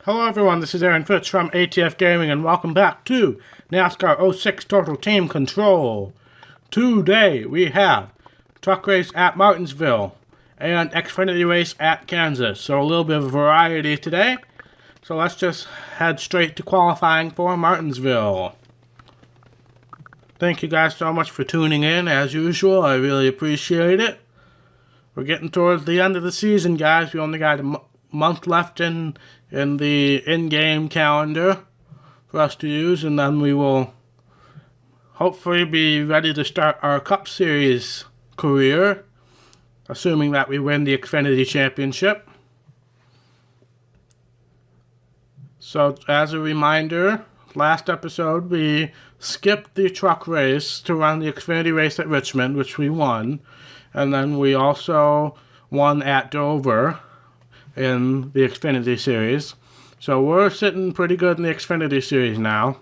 Hello everyone, this is Aaron Fitz from ATF Gaming and welcome back to NASCAR 06 Total Team Control. Today we have truck race at Martinsville and Xfinity race at Kansas. So a little bit of variety today. So let's just head straight to qualifying for Martinsville. Thank you guys so much for tuning in as usual. I really appreciate it. We're getting towards the end of the season, guys. We only got a month left in the in-game calendar for us to use, and then we will hopefully be ready to start our Cup Series career, assuming that we win the Xfinity Championship. So, as a reminder, last episode we skipped the truck race to run the Xfinity race at Richmond, which we won, and then we also won at Dover in the Xfinity Series. So we're sitting pretty good in the Xfinity Series now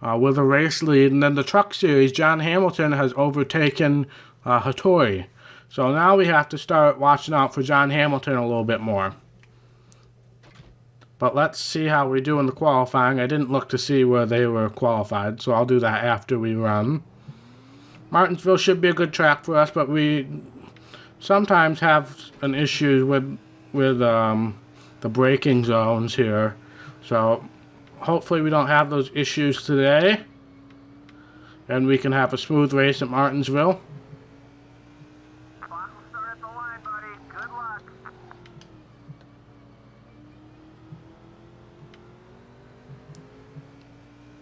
with a race lead. And then the Truck Series, John Hamilton has overtaken Hattori. So now we have to start watching out for John Hamilton a little bit more. But let's see how we do in the qualifying. I didn't look to see where they were qualified, so I'll do that after we run. Martinsville should be a good track for us, but we sometimes have an issue with the braking zones here, so hopefully we don't have those issues today and we can have a smooth race at Martinsville. Clock will start at the line, buddy. Good luck.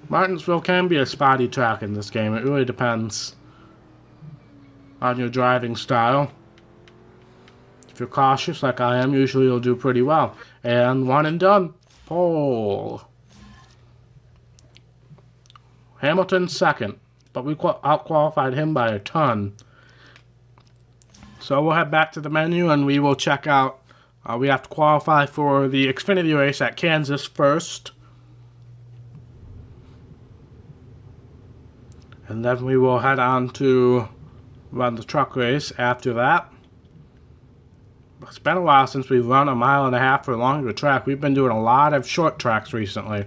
Martinsville can be a spotty track in this game. It really depends on your driving style. If you're cautious like I am, usually you'll do pretty well. And one and done. Pole. Hamilton second, but we out-qualified him by a ton. So we'll head back to the menu and we will check out. We have to qualify for the Xfinity race at Kansas first. And then we will head on to run the truck race after that. It's been a while since we've run a mile and a half or longer track. We've been doing a lot of short tracks recently.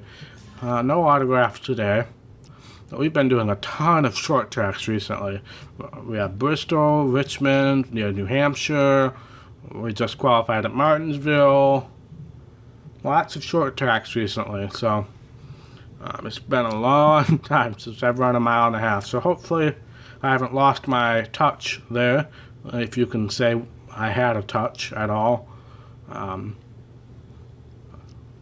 No autographs today. But we've been doing a ton of short tracks recently. We have Bristol, Richmond, New Hampshire. We just qualified at Martinsville. Lots of short tracks recently. So it's been a long time since I've run a mile and a half. So hopefully I haven't lost my touch there, if you can say I had a touch at all.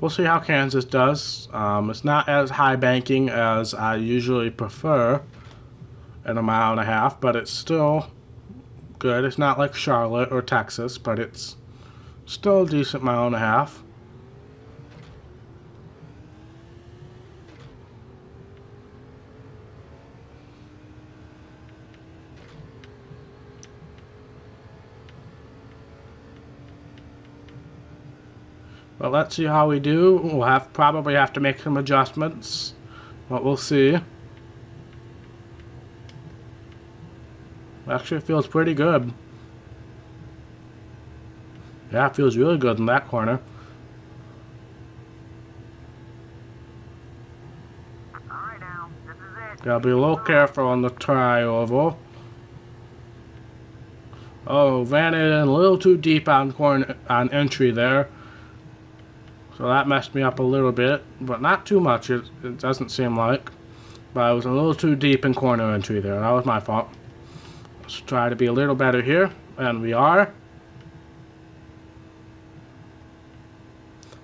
We'll see how Kansas does. It's not as high banking as I usually prefer in a mile and a half, but it's still good. It's not like Charlotte or Texas, but it's still a decent mile and a half. But let's see how we do. We'll probably have to make some adjustments, but we'll see. Actually, it feels pretty good. Yeah, it feels really good in that corner. Alright now, this is it. Gotta be a little careful on the tri-oval. Oh, ran it in a little too deep on entry there. So that messed me up a little bit, but not too much, it doesn't seem like. But I was a little too deep in corner entry there. That was my fault. Let's try to be a little better here, and we are.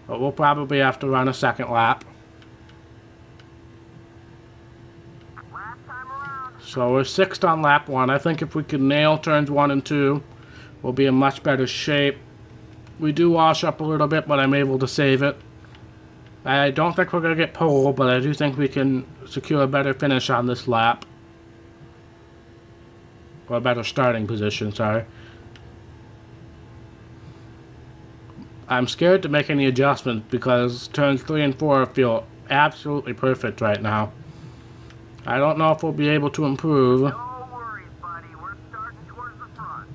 But we'll probably have to run a second lap. Last time around. So we're sixth on lap 1. I think if we can nail turns 1 and 2, we'll be in much better shape. We do wash up a little bit, but I'm able to save it. I don't think we're going to get pole, but I do think we can secure a better finish on this lap. Or a better starting position, sorry. I'm scared to make any adjustments because turns 3 and 4 feel absolutely perfect right now. I don't know if we'll be able to improve. No worries, buddy. We're starting towards the front.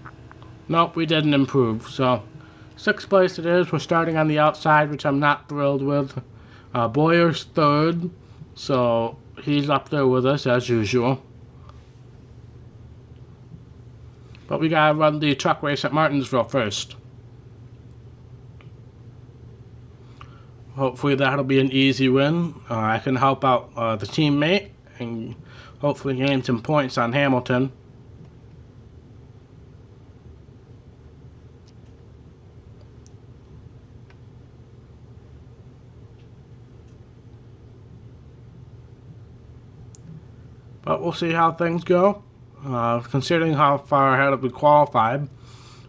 Nope, we didn't improve, so 6th place it is. We're starting on the outside, which I'm not thrilled with. Boyer's 3rd, so he's up there with us as usual. But we gotta run the truck race at Martinsville first. Hopefully that'll be an easy win. I can help out the teammate and hopefully gain some points on Hamilton. But we'll see how things go. Considering how far ahead we qualified,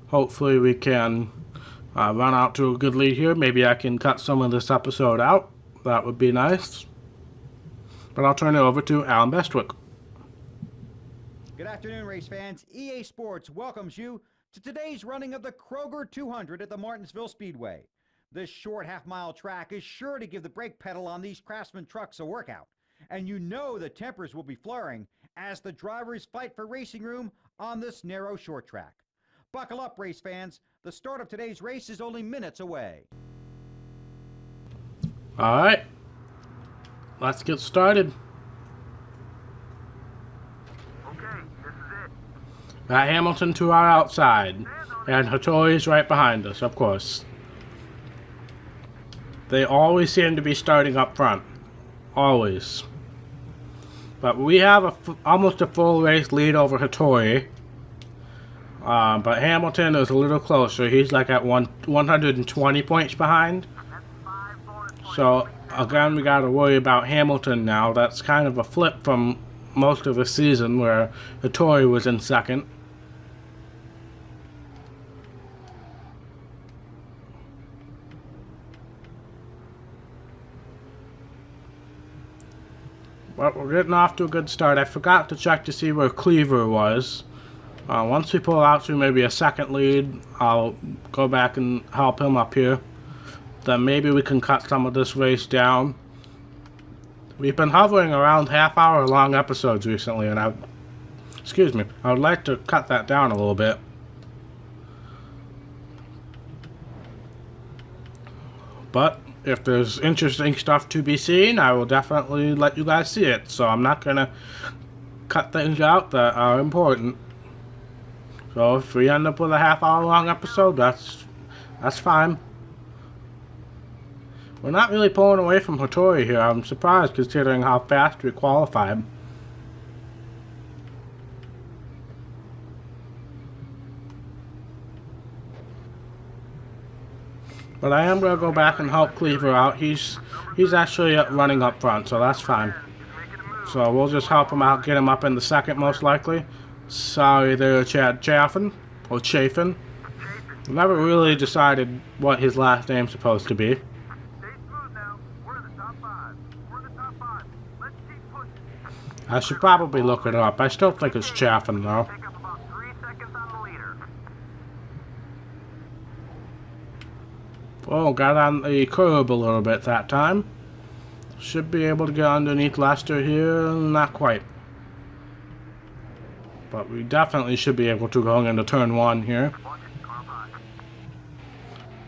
hopefully we can run out to a good lead here. Maybe I can cut some of this episode out. That would be nice. But I'll turn it over to Alan Bestwick. Good afternoon, race fans. EA Sports welcomes you to today's running of the Kroger 200 at the Martinsville Speedway. This short half-mile track is sure to give the brake pedal on these Craftsman trucks a workout. And you know the tempers will be flaring as the drivers fight for racing room on this narrow short track. Buckle up, race fans. The start of today's race is only minutes away. All right, let's get started. Okay, this is it. Got Hamilton to our outside, and Hattori's right behind us, of course. They always seem to be starting up front. Always. But we have almost a full race lead over Hattori. But Hamilton is a little closer. He's like at 120 points behind. So again, we got to worry about Hamilton now. That's kind of a flip from most of the season where Hattori was in second. But we're getting off to a good start. I forgot to check to see where Cleaver was. Once we pull out to maybe a second lead, I'll go back and help him up here. Then maybe we can cut some of this race down. We've been hovering around half-hour long episodes recently, and I would like to cut that down a little bit. But if there's interesting stuff to be seen, I will definitely let you guys see it. So I'm not gonna cut things out that are important. So if we end up with a half-hour long episode, that's fine. We're not really pulling away from Hattori here. I'm surprised considering how fast we qualified. But I am going to go back and help Cleaver out. He's actually running up front, so that's fine. So we'll just help him out, get him up in the second most likely. Sorry there, Chad Chaffin, or Chafin. Never really decided what his last name's supposed to be. Stay smooth now. We're in the top 5. We're in the top 5. Let's keep pushing. I should probably look it up. I still think it's Chaffin, though. Take up about 3 seconds on the leader. Oh, got on the curb a little bit that time. Should be able to get underneath Lester here. Not quite. But we definitely should be able to going into turn 1 here.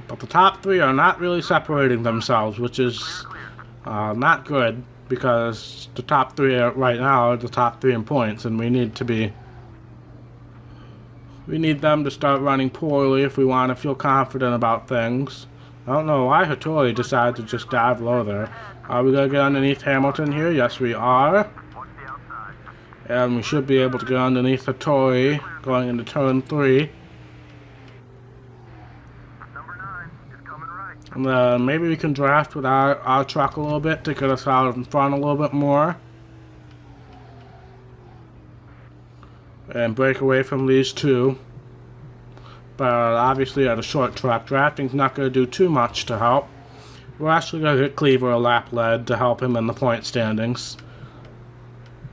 But the top 3 are not really separating themselves, which is not good, because the top 3 right now are the top 3 in points, and we need them to start running poorly if we want to feel confident about things. I don't know why Hattori decided to just dive low there. Are we going to get underneath Hamilton here? Yes, we are. And we should be able to get underneath Hattori going into turn 3. Number 9 is coming right. And then maybe we can draft with our truck a little bit to get us out in front a little bit more. And break away from these two. But obviously at a short track, drafting's not going to do too much to help. We're actually going to get Cleaver a lap lead to help him in the point standings.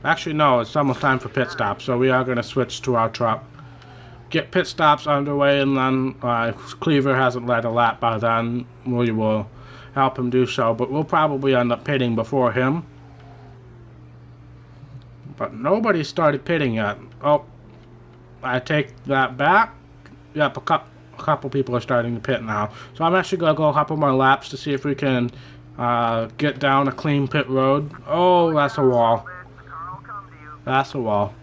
Actually, no, it's almost time for pit stops, so we are going to switch to our truck. Get pit stops underway, and then if Cleaver hasn't led a lap by then, we will help him do so. But we'll probably end up pitting before him. But nobody started pitting yet. Oh, I take that back. Yep, a couple people are starting to pit now. So I'm actually going to go a couple more laps to see if we can get down a clean pit road. Oh, that's a wall. That's a wall.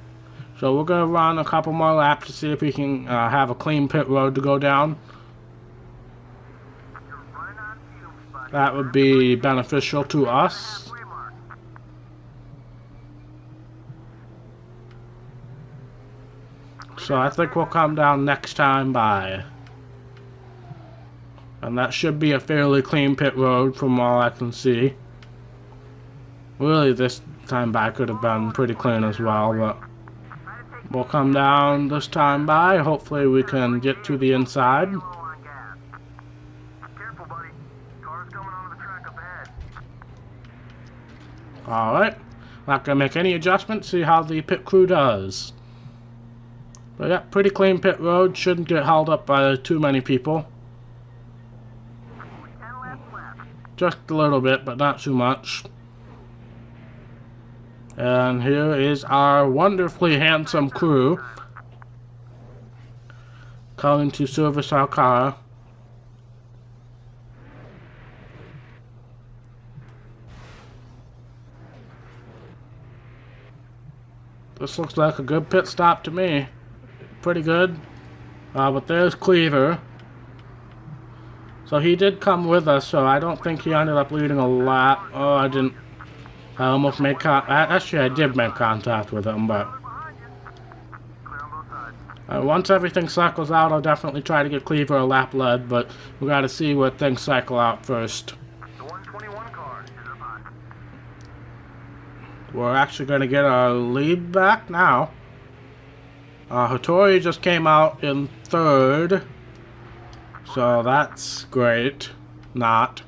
So we're going to run a couple more laps to see if we can have a clean pit road to go down. That would be beneficial to us. So I think we'll come down next time by. And that should be a fairly clean pit road from all I can see. Really, this time by could have been pretty clean as well, but we'll come down this time by. Hopefully we can get to the inside. Alright. Not gonna make any adjustments, see how the pit crew does. But yeah, pretty clean pit road. Shouldn't get held up by too many people. Just a little bit, but not too much. And here is our wonderfully handsome crew coming to service our car. This looks like a good pit stop to me. Pretty good. But there's Cleaver. So he did come with us, so I don't think he ended up leading a lap. Oh, I didn't. I almost made actually, I did make contact with him, but once everything cycles out, I'll definitely try to get Cleaver a lap lead, but we gotta see what things cycle out first. We're actually gonna get our lead back now. Hattori just came out in third, so that's great. Not.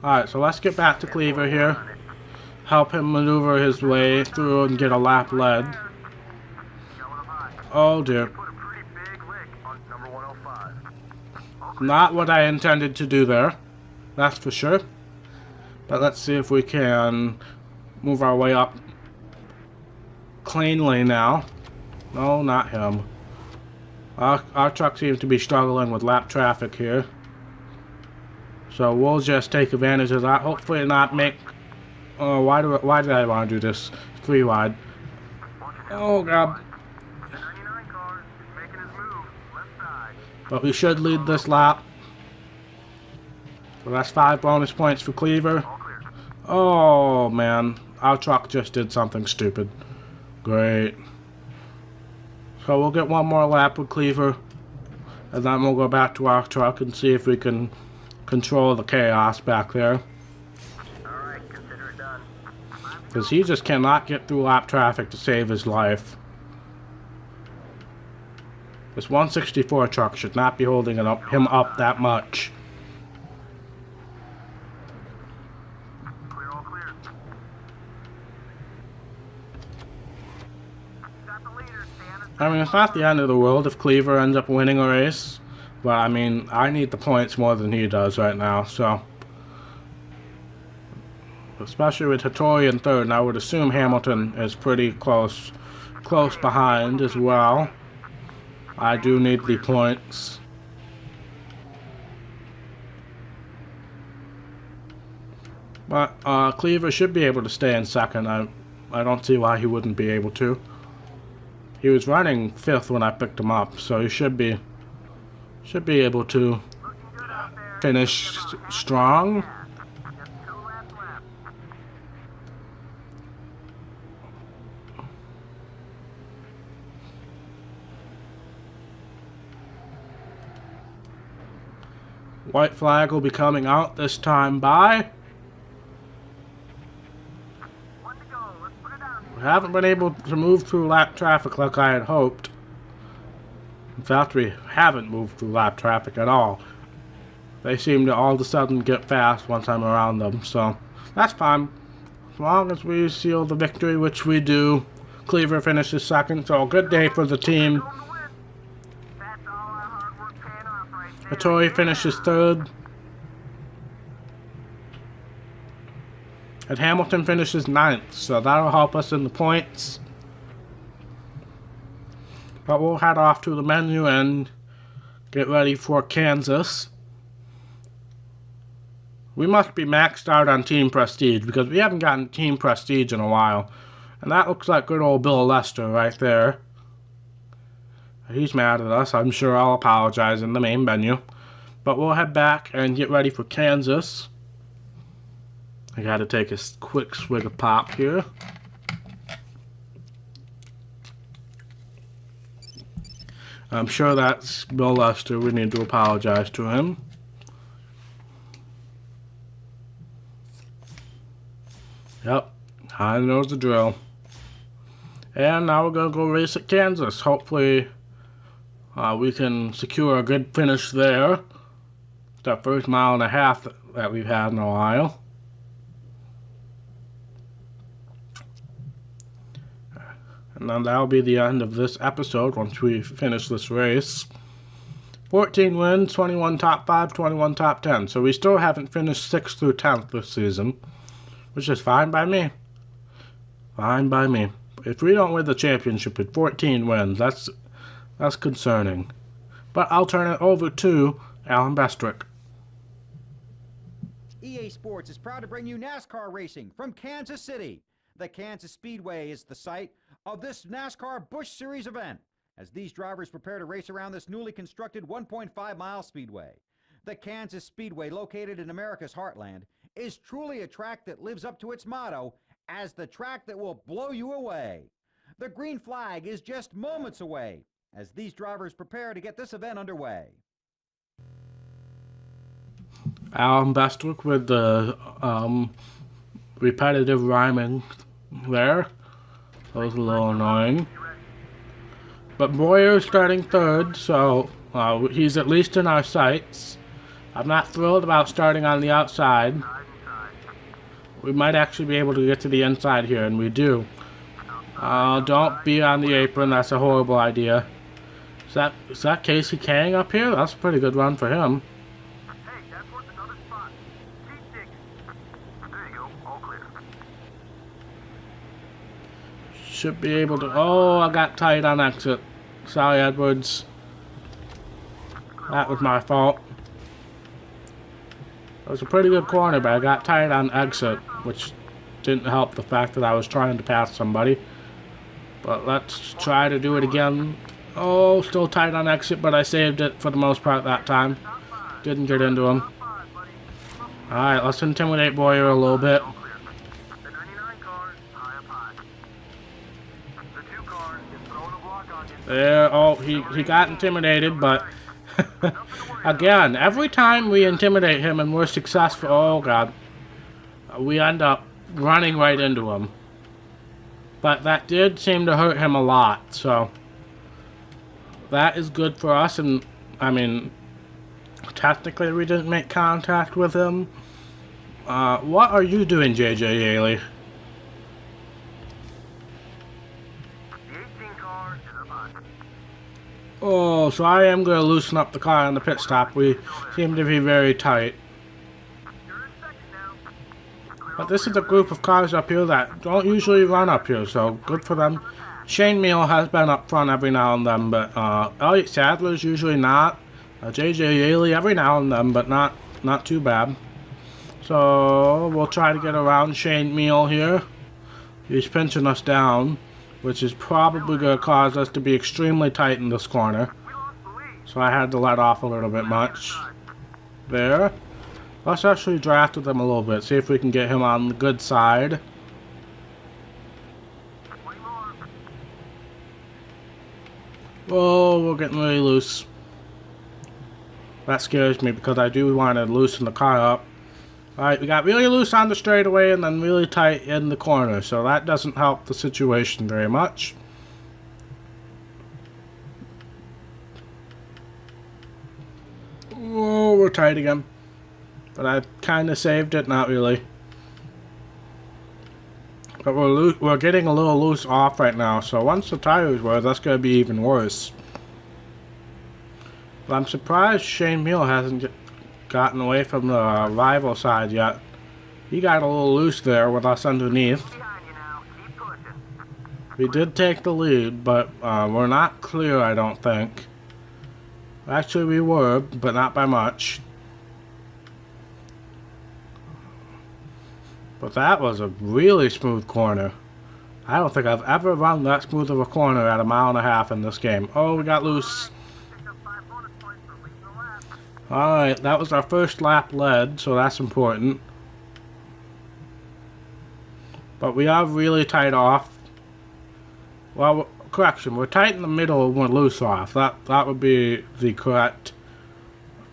Alright, so let's get back to Cleaver here. Help him maneuver his way through and get a lap lead. Oh dear. Not what I intended to do there. That's for sure. But let's see if we can move our way up cleanly now. No, not him. Our truck seems to be struggling with lap traffic here. So we'll just take advantage of that. Hopefully not make... Oh, why did I want to do this? 3 wide. Oh, God. But we should lead this lap. So that's 5 bonus points for Cleaver. Oh, man. Our truck just did something stupid. Great. So we'll get one more lap with Cleaver. And then we'll go back to our truck and see if we can control the chaos back there. Because he just cannot get through lap traffic to save his life. This 164 truck should not be holding him up that much. I mean, it's not the end of the world if Cleaver ends up winning a race. But, I mean, I need the points more than he does right now, so... Especially with Hattori in third, and I would assume Hamilton is pretty close behind as well. I do need the points. But Cleaver should be able to stay in second. I don't see why he wouldn't be able to. He was running 5th when I picked him up, so he should be able to finish strong. White flag will be coming out this time by. We haven't been able to move through lap traffic like I had hoped. In fact, we haven't moved through lap traffic at all. They seem to all of a sudden get fast once I'm around them, so that's fine. As long as we seal the victory, which we do. Cleaver finishes second, so a good day for the team. Hattori finishes third. And Hamilton finishes 9th, so that'll help us in the points. But we'll head off to the menu and get ready for Kansas. We must be maxed out on Team Prestige because we haven't gotten Team Prestige in a while. And that looks like good old Bill Lester right there. He's mad at us. I'm sure I'll apologize in the main menu. But we'll head back and get ready for Kansas. I gotta take a quick swig of pop here. I'm sure that's Bill Lester. We need to apologize to him. Yep, I know the drill. And now we're going to go race at Kansas. Hopefully we can secure a good finish there. It's that first mile and a half that we've had in a while. And then that'll be the end of this episode once we finish this race. 14 wins, 21 top 5, 21 top 10. So we still haven't finished 6th through 10th this season. Which is fine by me. Fine by me. If we don't win the championship with 14 wins, that's concerning. But I'll turn it over to Alan Bestrick. EA Sports is proud to bring you NASCAR racing from Kansas City. The Kansas Speedway is the site of this NASCAR Busch Series event, as these drivers prepare to race around this newly constructed 1.5-mile speedway. The Kansas Speedway, located in America's heartland, is truly a track that lives up to its motto as the track that will blow you away. The green flag is just moments away as these drivers prepare to get this event underway. Alan Bestrick with the repetitive rhyming there. That was a little annoying. But Boyer's starting third, so he's at least in our sights. I'm not thrilled about starting on the outside. We might actually be able to get to the inside here, and we do. Don't be on the apron. That's a horrible idea. Is that Casey Kang up here? That's a pretty good run for him. Hey, that's worth another spot. Keep digging. There you go. All clear. Should be able to... Oh, I got tight on exit. Sorry, Edwards. That was my fault. It was a pretty good corner, but I got tight on exit, which didn't help the fact that I was trying to pass somebody. But let's try to do it again. Oh, still tight on exit, but I saved it for the most part that time. Didn't get into him. Alright, let's intimidate Boyer a little bit. The 99 car is high up high. The 2 car is throwing a block on you. There, oh, he got intimidated, but... Again, every time we intimidate him and we're successful, oh god, we end up running right into him. But that did seem to hurt him a lot, so that is good for us. And I mean, technically we didn't make contact with him. What are you doing, JJ Yaley? The 18 car is up high. Oh, so I am going to loosen up the car on the pit stop. We seem to be very tight. You're in second now. But this is a group of cars up here that don't usually run up here, so good for them. Shane Meal has been up front every now and then, but Elliott Sadler's usually not. JJ Yaley every now and then, but not too bad. So we'll try to get around Shane Meal here. He's pinching us down, which is probably going to cause us to be extremely tight in this corner. So I had to let off a little bit much. There. Let's actually draft with him a little bit, see if we can get him on the good side. Oh, we're getting really loose. That scares me because I do want to loosen the car up. Alright, we got really loose on the straightaway and then really tight in the corner, so that doesn't help the situation very much. Oh, we're tight again. But I kind of saved it, not really. But we're getting a little loose off right now, so once the tires wear, that's going to be even worse. But I'm surprised Shane Meal hasn't gotten away from the rival side yet. He got a little loose there with us underneath. We did take the lead, but we're not clear, I don't think. Actually, we were, but not by much. But that was a really smooth corner. I don't think I've ever run that smooth of a corner at a mile and a half in this game. Oh, we got loose. Picked up 5 bonus points for leading the lap. Alright, that was our first lap led, so that's important. But we are really tight off. Well, correction, we're tight in the middle and we're loose off. That would be the correct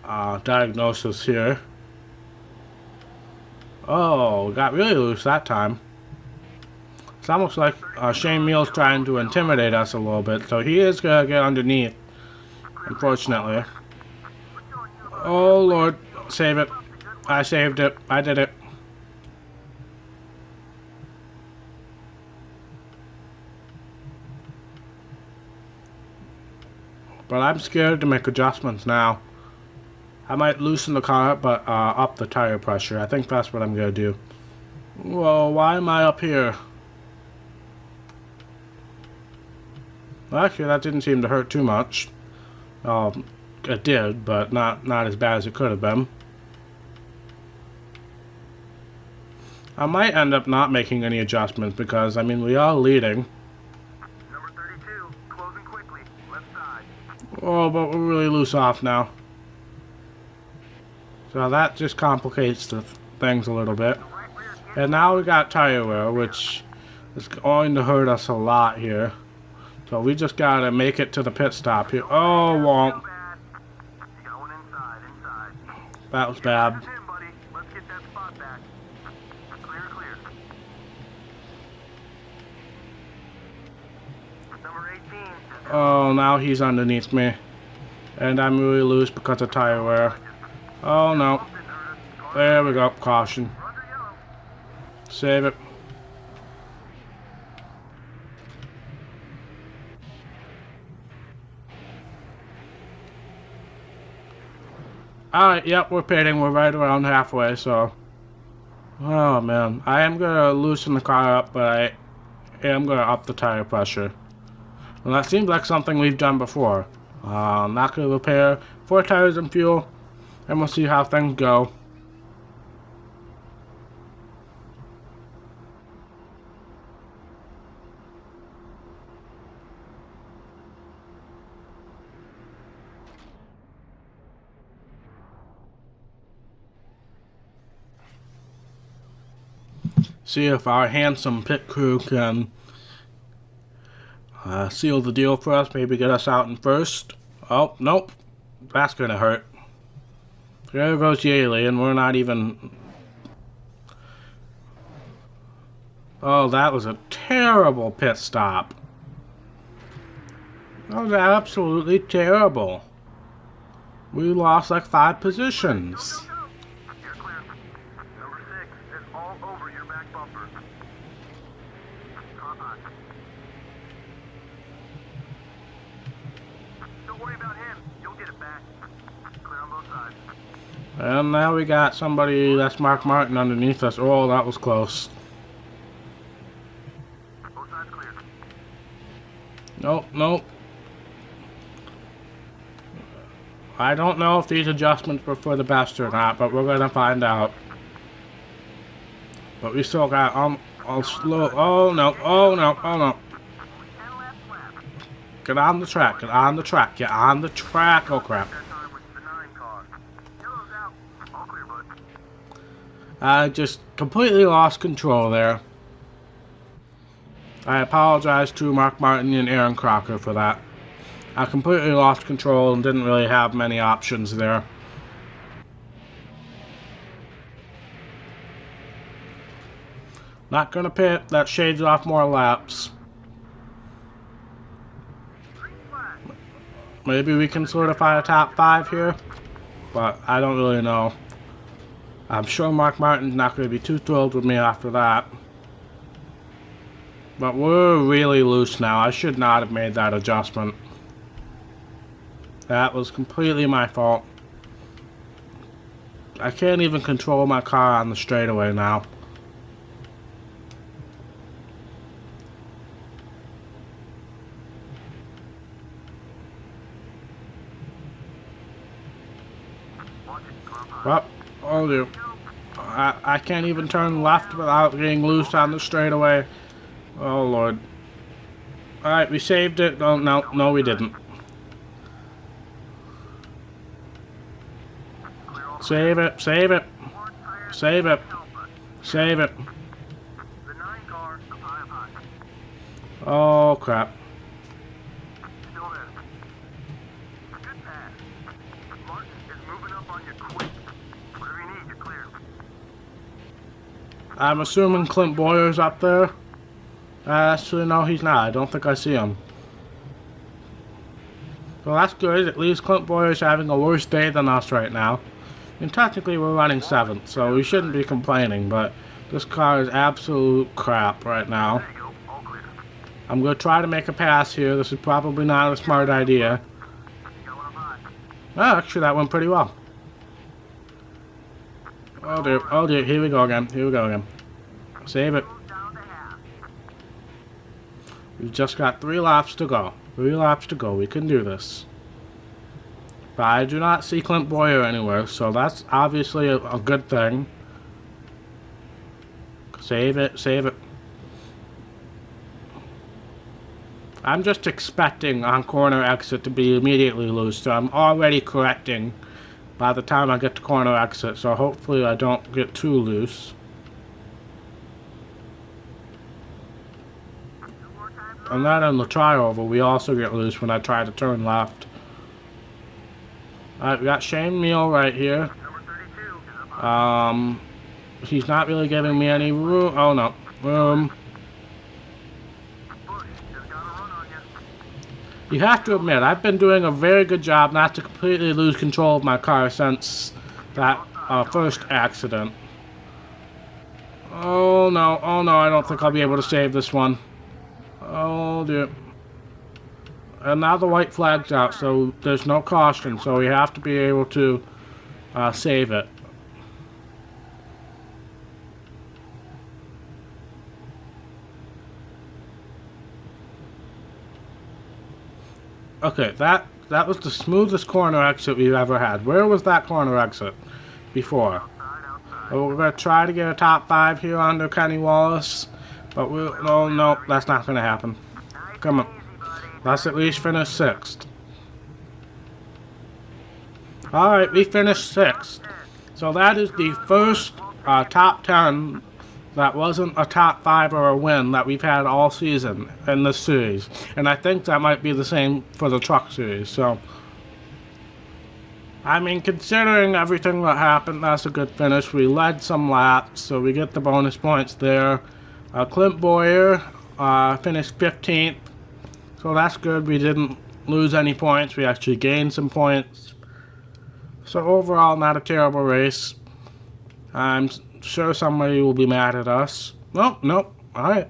diagnosis here. Oh, we got really loose that time. It's almost like Shane Meal's trying to intimidate us a little bit, so he is going to get underneath, unfortunately. Oh, Lord. Save it. I saved it. I did it. But I'm scared to make adjustments now. I might loosen the car up, but up the tire pressure. I think that's what I'm going to do. Whoa, why am I up here? Well, actually, that didn't seem to hurt too much. It did, but not as bad as it could have been. I might end up not making any adjustments because, I mean, we are leading. Number 32, closing quickly, left side. Oh, but we're really loose off now. So that just complicates the things a little bit. Right rear gets And now we got tire wear, which is going to hurt us a lot here. So we just gotta make it to the pit stop here. Oh, too won't. bad. Going inside. That was bad. That's him, buddy. Let's get that spot back. Clear. Number 18 is Oh, now he's underneath me. And I'm really loose because of tire wear. Oh, no. bumped into us. Car There we go. Caution. under yellow. Save it. Alright, yep, we're pitting. We're right around halfway, so... Oh, man. I am going to loosen the car up, but I am going to up the tire pressure. And that seems like something we've done before. Not going to repair 4 tires and fuel, and we'll see how things go. See if our handsome pit crew can seal the deal for us, maybe get us out in first. Oh, nope. That's gonna hurt. There goes Yaley, and we're not even... Oh, that was a terrible pit stop. That was absolutely terrible. We lost like 5 positions. You're clear. Number 6 is all over your back bumper. Car hot. Don't worry about him. You'll get it back. Clear on both sides. And now we got somebody, that's Mark Martin, underneath us. Oh, that was close. Both sides clear. Nope. I don't know if these adjustments were for the best or not, but we're gonna find out. But we still got a slow. Oh no! Only 10 laps left. Get on the track! Get on the track! Get on the track! Oh crap! That time was the 9 car. Yellow's out. All clear, bud. I just completely lost control there. I apologize to Mark Martin and Aaron Crocker for that. I completely lost control and didn't really have many options there. Not gonna pit. That shaves off more laps. Green flag. Maybe we can solidify a top 5 here, but I don't really know. I'm sure Mark Martin's not going to be too thrilled with me after that. But we're really loose now. I should not have made that adjustment. That was completely my fault. I can't even control my car on the straightaway now. Oh, dude. I can't even turn left without getting loose on the straightaway. Oh, Lord. Alright, we saved it. Oh, no, we didn't. Save it, save it. Save it. Save it. The 9 car is high up high. Oh, crap. Still there. Good pass. Martin is moving up on you quick. Whatever you need, you're clear. I'm assuming Clint Boyer's up there. Actually, no, he's not. I don't think I see him. Well, that's good. At least Clint Boyer's having a worse day than us right now. And technically, we're running 7th, so we shouldn't be complaining, but this car is absolute crap right now. There you go. All clear. I'm going to try to make a pass here. This is probably not a smart idea. You got one up high. Oh, actually, that went pretty well. Oh, dear. Oh, dear. Here we go again. Here we go again. Save it. Down to half. We've just got 3 laps to go. 3 laps to go. We can do this. But I do not see Clint Boyer anywhere, so that's obviously a good thing. Save it, save it. I'm just expecting on corner exit to be immediately loose, so I'm already correcting by the time I get to corner exit, so hopefully I don't get too loose. And then in the trioval, we also get loose when I try to turn left. Alright, we got Shane Meal right here. Number 32 is up high. He's not really giving me any room. Oh, no. Bush just got a run on you. You have to admit, I've been doing a very good job not to completely lose control of my car since that first accident. Oh, no. Oh, no. I don't think I'll be able to save this one. Oh, dear. And now the white flag's out, so there's no caution, so we have to be able to save it. Okay, that was the smoothest corner exit we've ever had. Where was that corner exit before? Well, we're going to try to get a top 5 here under Kenny Wallace, but no, that's not going to happen. Come on. Let's at least finish 6th. Alright, we finished 6th. So that is the first top 10 that wasn't a top 5 or a win that we've had all season in this series. And I think that might be the same for the truck series. So, I mean, considering everything that happened, that's a good finish. We led some laps, so we get the bonus points there. Clint Boyer finished 15th. So that's good. We didn't lose any points. We actually gained some points. So overall, not a terrible race. I'm sure somebody will be mad at us. Nope. Alright.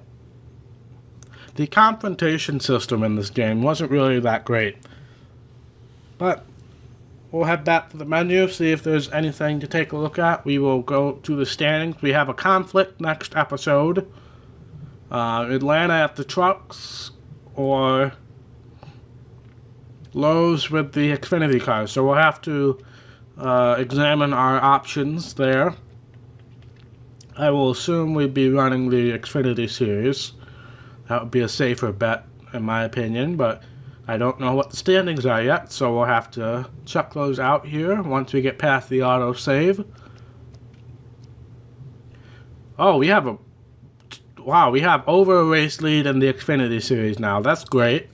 The confrontation system in this game wasn't really that great. But we'll head back to the menu, see if there's anything to take a look at. We will go to the standings. We have a conflict next episode. Atlanta at the trucks, or Lowe's with the Xfinity cars. So we'll have to examine our options there. I will assume we'd be running the Xfinity series. That would be a safer bet, in my opinion, but I don't know what the standings are yet, so we'll have to check those out here once we get past the auto save. Oh, we have over a race lead in the Xfinity series now. That's great.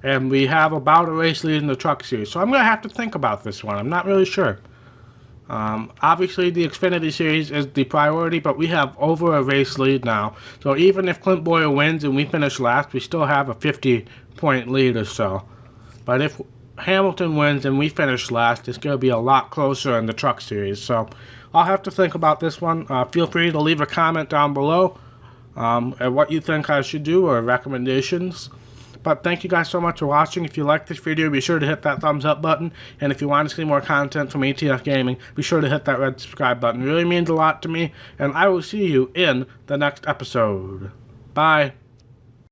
And we have about a race lead in the truck series. So I'm going to have to think about this one. I'm not really sure. Obviously, the Xfinity series is the priority, but we have over a race lead now. So even if Clint Boyer wins and we finish last, we still have a 50-point lead or so. But if Hamilton wins and we finish last, it's going to be a lot closer in the truck series. So I'll have to think about this one. Feel free to leave a comment down below at what you think I should do or recommendations. But thank you guys so much for watching. If you like this video, be sure to hit that thumbs up button. And if you want to see more content from ATF Gaming, be sure to hit that red subscribe button. It really means a lot to me. And I will see you in the next episode. Bye.